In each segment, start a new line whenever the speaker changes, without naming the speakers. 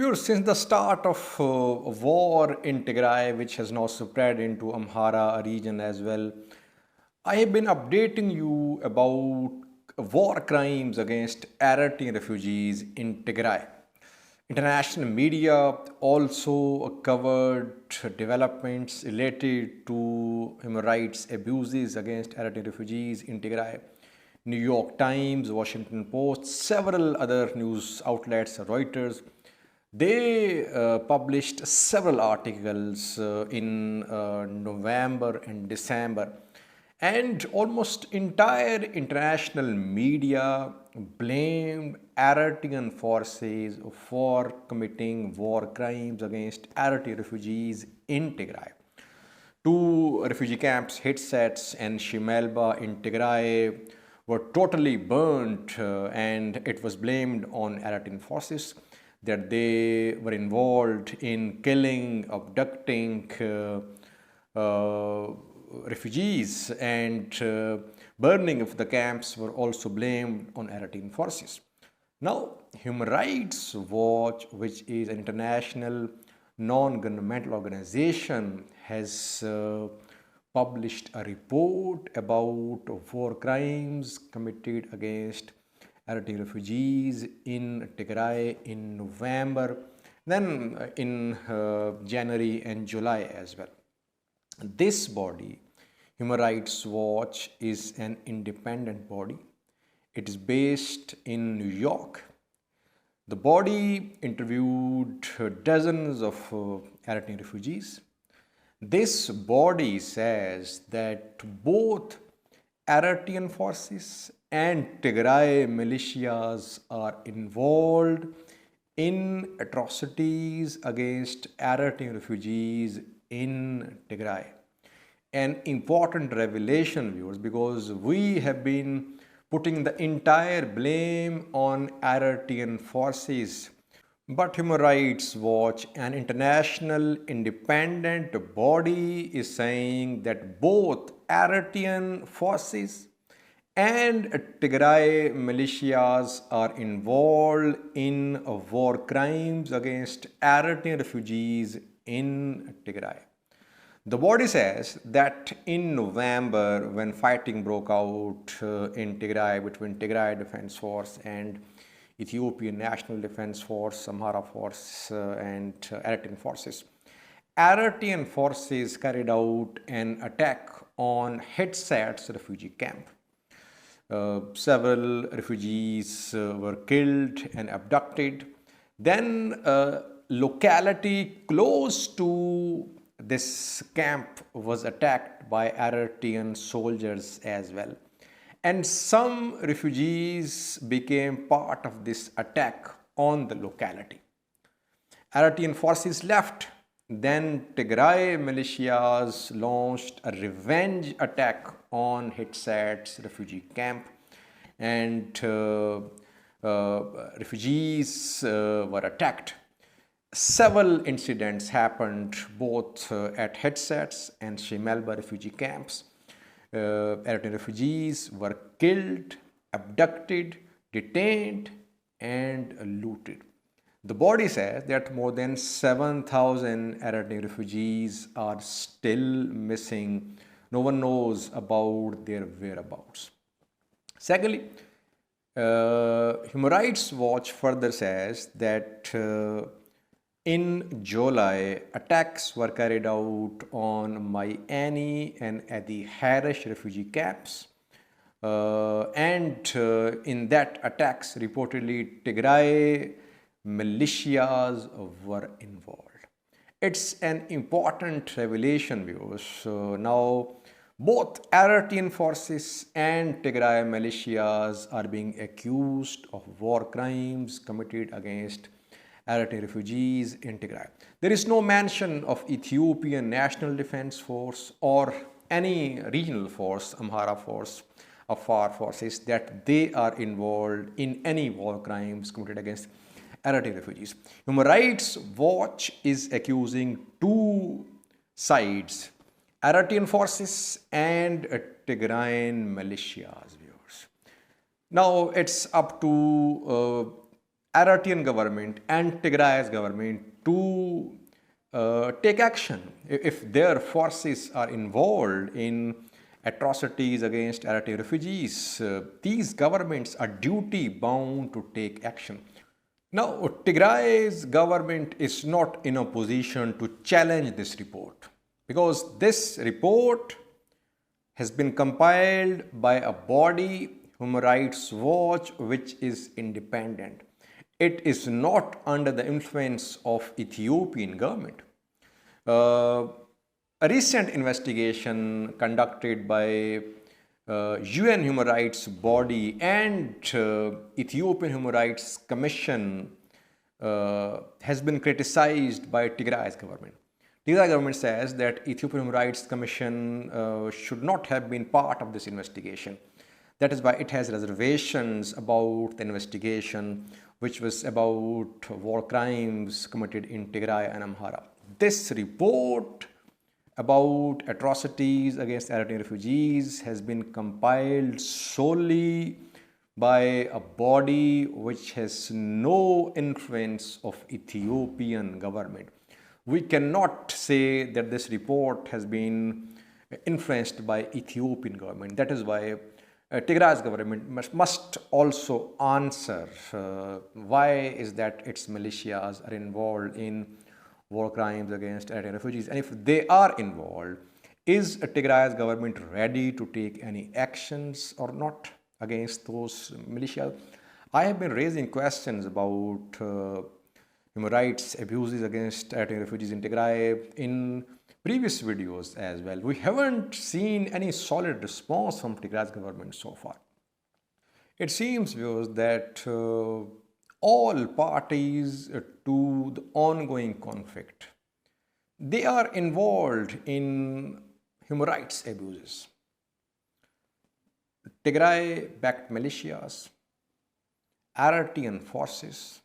Viewers, since the start of war in Tigray, which has now spread into Amhara region as well, I have been updating you about war crimes against Eritrean refugees in Tigray. International media also covered developments related to human rights abuses against Eritrean refugees in Tigray. New York Times, Washington Post, several other news outlets, Reuters, they published several articles in November and December, and almost entire international media blamed Eritrean forces for committing war crimes against Eritrean refugees in Tigray. Two refugee camps, Hitsets and Shimelba in Tigray, were totally burnt, and it was blamed on Eritrean forces that they were involved in killing, abducting refugees, and burning of the camps were also blamed on Eritrean forces. Now, Human Rights Watch, which is an international non-governmental organization, has published a report about war crimes committed against Eritrean refugees in Tigray in November, then in January and July as well. This body, Human Rights Watch, is an independent body. It is based in New York. The body interviewed dozens of Eritrean refugees. This body says that both Eritrean forces and Tigray militias are involved in atrocities against Eritrean refugees in Tigray. An important revelation, viewers, because we have been putting the entire blame on Eritrean forces. But Human Rights Watch, an international independent body, is saying that both Eritrean forces and Tigray militias are involved in war crimes against Eritrean refugees in Tigray. The body says that in November, when fighting broke out in Tigray between Tigray Defense Force and Ethiopian National Defense Force, Amhara Force, and Eritrean forces, Eritrean forces carried out an attack on Hitsets refugee camp. Several refugees were killed and abducted. Then a locality close to this camp was attacked by Eritrean soldiers as well. And some refugees became part of this attack on the locality. Eritrean forces left. Then Tigray militias launched a revenge attack on Hitsets refugee camp, and refugees were attacked. Several incidents happened both at Hitsets and Shimelba refugee camps. Eritrean refugees were killed, abducted, detained, and looted. The body says that more than 7,000 Eritrean refugees are still missing. No one knows about their whereabouts. Secondly, Human Rights Watch further says that in July, attacks were carried out on Mayani and Adi Harish refugee camps. And in that attacks, reportedly Tigray militias were involved. It's an important revelation, viewers. Now, both Eritrean forces and Tigray militias are being accused of war crimes committed against Eritrean refugees in Tigray. There is no mention of Ethiopian National Defense Force or any regional force, Amhara force, Afar forces, that they are involved in any war crimes committed against Eritrean refugees. Human Rights Watch is accusing two sides, Eritrean forces and Tigrayan militias, viewers. Now it's up to Eritrean government and Tigray's government to take action if their forces are involved in atrocities against Eritrean refugees. These governments are duty bound to take action. Now, Tigray's government is not in a position to challenge this report because this report has been compiled by a body, Human Rights Watch, which is independent. It is not under the influence of Ethiopian government. A recent investigation conducted by UN Human Rights Body and Ethiopian Human Rights Commission has been criticized by Tigray's government. Tigray government says that Ethiopian Human Rights Commission should not have been part of this investigation. That is why it has reservations about the investigation, which was about war crimes committed in Tigray and Amhara. This report about atrocities against Eritrean refugees has been compiled solely by a body which has no influence of Ethiopian government. We cannot say that this report has been influenced by Ethiopian government. That is why Tigray's government must also answer why is that its militias are involved in war crimes against Eritrean refugees. And if they are involved, is Tigray's government ready to take any actions or not against those militias? I have been raising questions about human rights abuses against Eritrean refugees in Tigray in previous videos as well. We haven't seen any solid response from Tigray's government so far. It seems, viewers, that all parties to the ongoing conflict, they are involved in human rights abuses. Tigray-backed militias, Eritrean forces,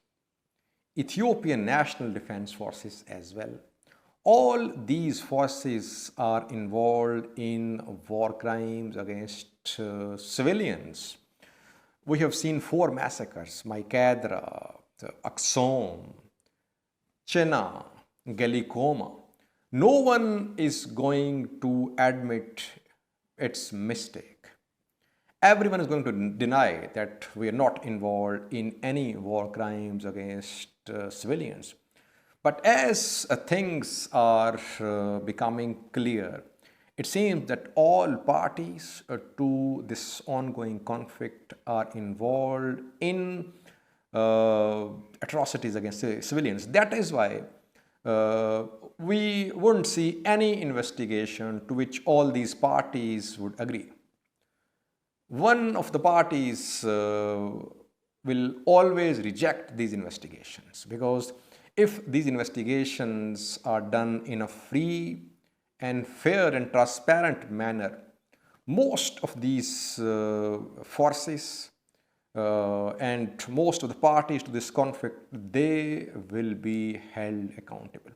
Ethiopian National Defense Forces as well. All these forces are involved in war crimes against civilians. We have seen 4 massacres: Maikadra, Aksum, Chena, Galikoma. No one is going to admit its mistake. Everyone is going to deny that we are not involved in any war crimes against civilians. But as things are becoming clear, it seems that all parties to this ongoing conflict are involved in atrocities against civilians. That is why we wouldn't see any investigation to which all these parties would agree. One of the parties will always reject these investigations, because if these investigations are done in a free and fair and transparent manner, most of these forces and most of the parties to this conflict, they will be held accountable.